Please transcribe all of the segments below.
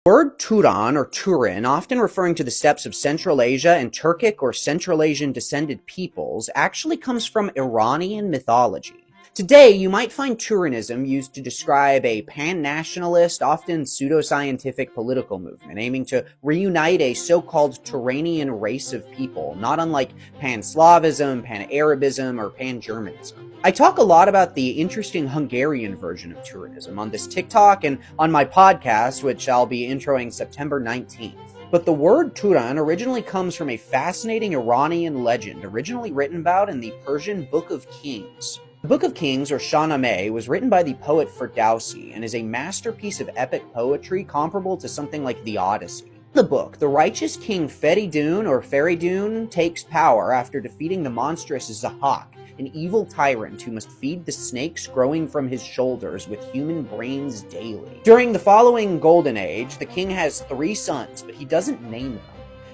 The word Turan or Turan, often referring to the steppes of Central Asia and Turkic or Central Asian descended peoples, actually comes from Iranian mythology. Today, you might find Turanism used to describe a pan-nationalist, often pseudoscientific political movement aiming to reunite a so-called Turanian race of people, not unlike Pan-Slavism, Pan-Arabism, or Pan-Germanism. I talk a lot about the interesting Hungarian version of Turanism on this TikTok and on my podcast, which I'll be introing September 19th. But the word Turan originally comes from a fascinating Iranian legend originally written about in the Persian Book of Kings. The Book of Kings, or Shahnameh, was written by the poet Ferdowsi and is a masterpiece of epic poetry comparable to something like the Odyssey. In the book, the righteous king Feridun or Feridun takes power after defeating the monstrous Zahak, an evil tyrant who must feed the snakes growing from his shoulders with human brains daily. During the following Golden Age, the king has 3 sons, but he doesn't name them.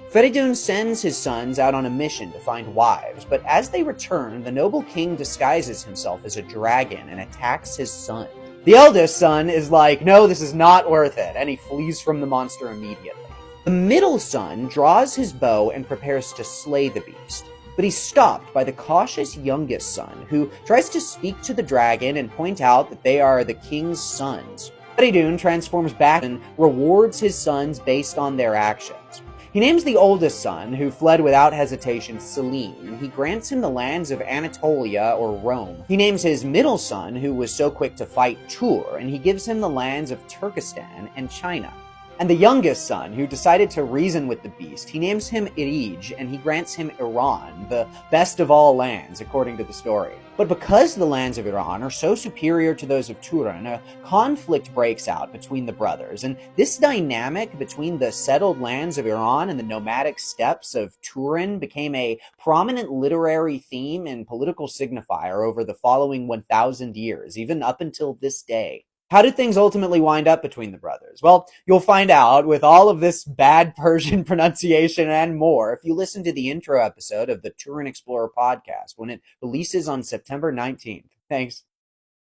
Feridun sends his sons out on a mission to find wives, but as they return, the noble king disguises himself as a dragon and attacks his son. The eldest son is like, no, this is not worth it, and he flees from the monster immediately. The middle son draws his bow and prepares to slay the beast, but he's stopped by the cautious youngest son, who tries to speak to the dragon and point out that they are the king's sons. Feridun transforms back and rewards his sons based on their actions. He names the oldest son, who fled without hesitation, Selim, and he grants him the lands of Anatolia or Rome. He names his middle son, who was so quick to fight, Tur, and he gives him the lands of Turkestan and China. And the youngest son, who decided to reason with the beast, he names him Irij, and he grants him Iran, the best of all lands, according to the story. But because the lands of Iran are so superior to those of Turan, a conflict breaks out between the brothers, and this dynamic between the settled lands of Iran and the nomadic steppes of Turan became a prominent literary theme and political signifier over the following 1,000 years, even up until this day. How did things ultimately wind up between the brothers? Well, you'll find out with all of this bad Persian pronunciation and more if you listen to the intro episode of the Turan Explorer podcast when it releases on September 19th. Thanks.